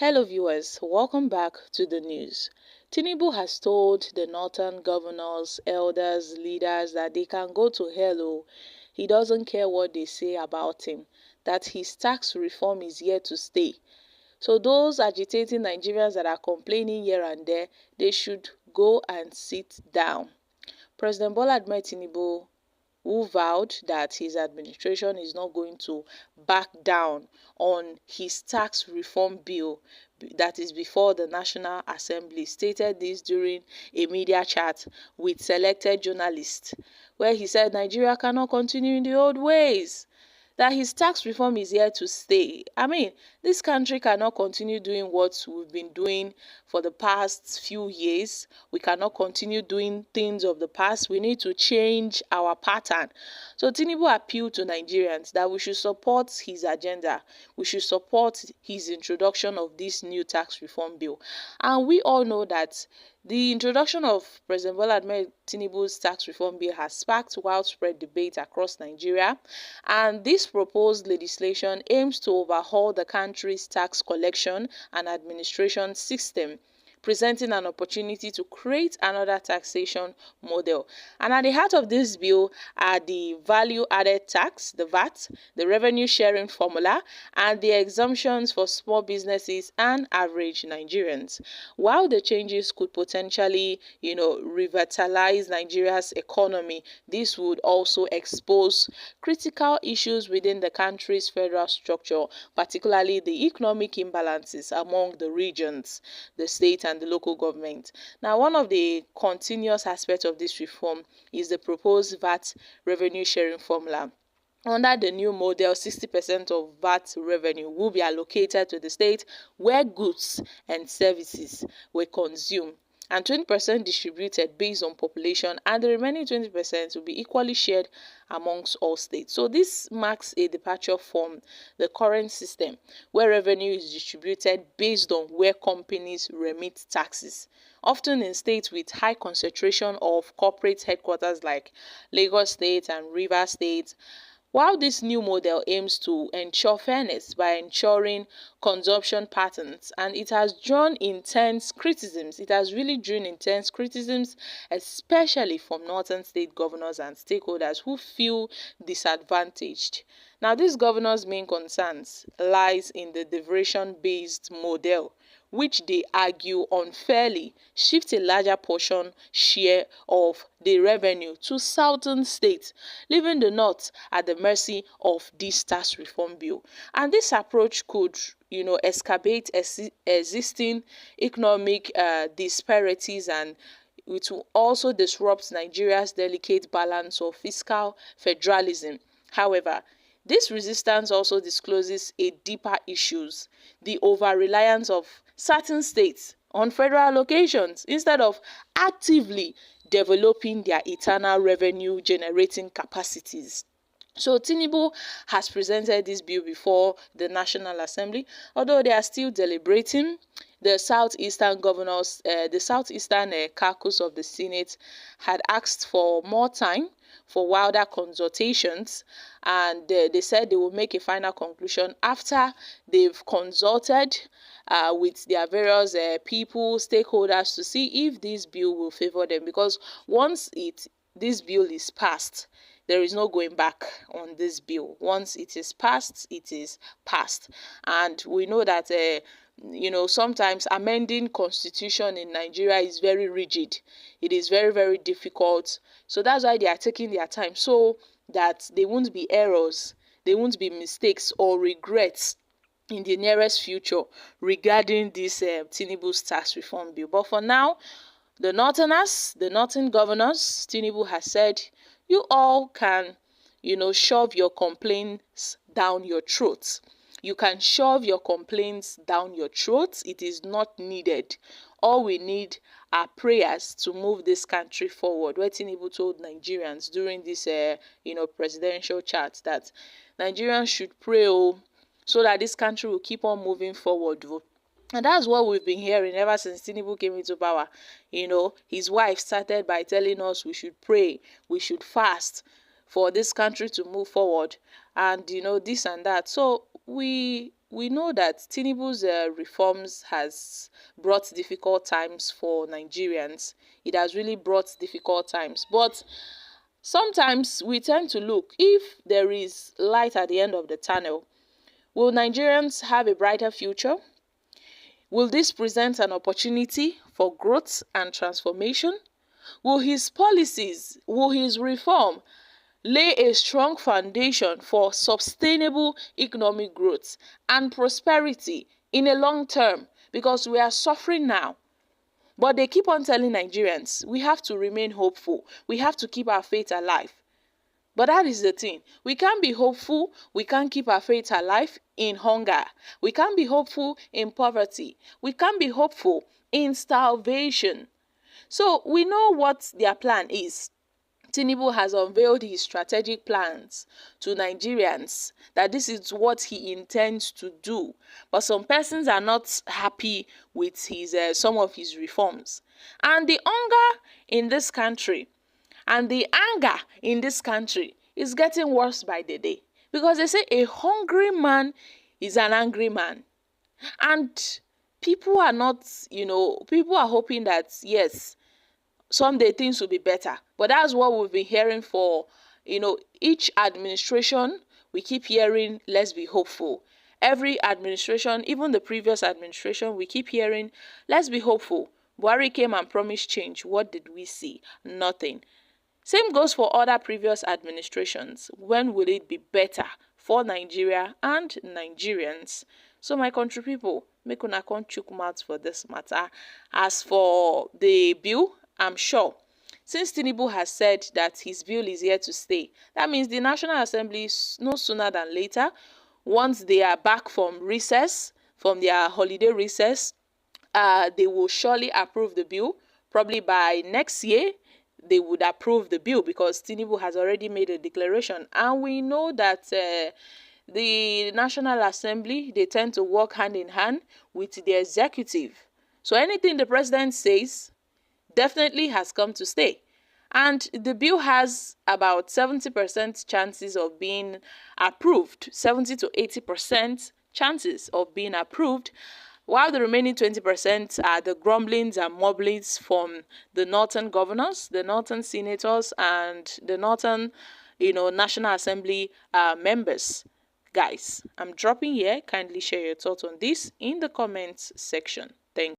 Hello viewers, welcome back to the news. Tinubu has told the northern governors, elders, leaders that they can go to hell. He doesn't care what they say about him, that his tax reform is here to stay. So those agitating Nigerians that are complaining here and there, they should go and sit down. President Bola Ahmed Tinubu, who vowed that his administration is not going to back down on his tax reform bill that is before the National Assembly, stated this during a media chat with selected journalists, where he said Nigeria cannot continue in the old ways, that his tax reform is here to stay. I mean, this country cannot continue doing what we've been doing for the past few years. We cannot continue doing things of the past. We need to change our pattern. So Tinubu appealed to Nigerians that we should support his agenda. We should support his introduction of this new tax reform bill. And we all know that the introduction of President Bola Ahmed Tinubu's tax reform bill has sparked widespread debate across Nigeria, and this proposed legislation aims to overhaul the country's tax collection and administration system, presenting an opportunity to create another taxation model. And at the heart of this bill are the value added tax, the VAT, the revenue sharing formula, and the exemptions for small businesses and average Nigerians. While the changes could potentially, revitalize Nigeria's economy, this would also expose critical issues within the country's federal structure, particularly the economic imbalances among the regions, the state and the local government. Now, one of the continuous aspects of this reform is the proposed VAT revenue sharing formula. Under the new model, 60% of VAT revenue will be allocated to the state where goods and services were consumed, and 20% distributed based on population, and the remaining 20% will be equally shared amongst all states. So this marks a departure from the current system where revenue is distributed based on where companies remit taxes, often in states with high concentration of corporate headquarters like Lagos State and Rivers State. While this new model aims to ensure fairness by ensuring consumption patterns, and it has drawn intense criticisms, especially from northern state governors and stakeholders who feel disadvantaged. Now, these governors' main concerns lies in the derivation-based model, which they argue unfairly shift a larger portion share of the revenue to southern states, leaving the north at the mercy of this tax reform bill. And this approach could excavate existing economic disparities, and it will also disrupt Nigeria's delicate balance of fiscal federalism. However, this resistance also discloses a deeper issues: the over-reliance of certain states on federal allocations instead of actively developing their internal revenue generating capacities. So Tinubu has presented this bill before the National Assembly, although they are still deliberating. The southeastern governors, the southeastern caucus of the Senate had asked for more time for wilder consultations, and they said they will make a final conclusion after they've consulted with their various people, stakeholders, to see if this bill will favor them. Because once this bill is passed, there is no going back on this bill. Once it is passed, it is passed. And we know that sometimes amending constitution in Nigeria is very rigid. It is very, very difficult. So that's why they are taking their time, so that there won't be errors, there won't be mistakes or regrets in the nearest future regarding this Tinubu's tax reform bill. But for now, the northern governors, Tinubu has said, you all can, shove your complaints down your throats. You can shove your complaints down your throats. It is not needed. All we need are prayers to move this country forward. Where Tinubu told Nigerians during this, presidential chat that Nigerians should pray, so that this country will keep on moving forward. And that's what we've been hearing ever since Tinubu came into power. His wife started by telling us we should pray, we should fast for this country to move forward, and this and that. So we we know that Tinubu's reforms has brought difficult times for Nigerians. It has really brought difficult times. But sometimes we tend to look, if there is light at the end of the tunnel, will Nigerians have a brighter future? Will this present an opportunity for growth and transformation? Will his policies, will his reform lay a strong foundation for sustainable economic growth and prosperity in a long term? Because we are suffering now. But they keep on telling Nigerians, we have to remain hopeful. We have to keep our faith alive. But that is the thing. We can't be hopeful. We can't keep our faith alive in hunger. We can't be hopeful in poverty. We can't be hopeful in starvation. So we know what their plan is. Tinubu has unveiled his strategic plans to Nigerians, that this is what he intends to do. But some persons are not happy with his some of his reforms. And the hunger in this country and the anger in this country is getting worse by the day. Because they say a hungry man is an angry man. And people are not, people are hoping that, yes, someday things will be better. But that's what we've been hearing for, each administration. We keep hearing, let's be hopeful. Every administration, even the previous administration, we keep hearing, let's be hopeful. Buhari came and promised change. What did we see? Nothing. Same goes for other previous administrations. When will it be better for Nigeria and Nigerians? So my country people, make una come chook mouth for this matter. As for the bill, I'm sure, since Tinubu has said that his bill is here to stay, that means the National Assembly, no sooner than later, once they are back from recess, from their holiday recess, they will surely approve the bill. Probably by next year, they would approve the bill because Tinubu has already made a declaration. And we know that the National Assembly, they tend to work hand in hand with the executive. So anything the president says definitely has come to stay. And the bill has about 70% chances of being approved, 70 to 80% chances of being approved, while the remaining 20% are the grumblings and mumblings from the northern governors, the northern senators, and the northern, National Assembly members. Guys, I'm dropping here. Kindly share your thoughts on this in the comments section. Thank you.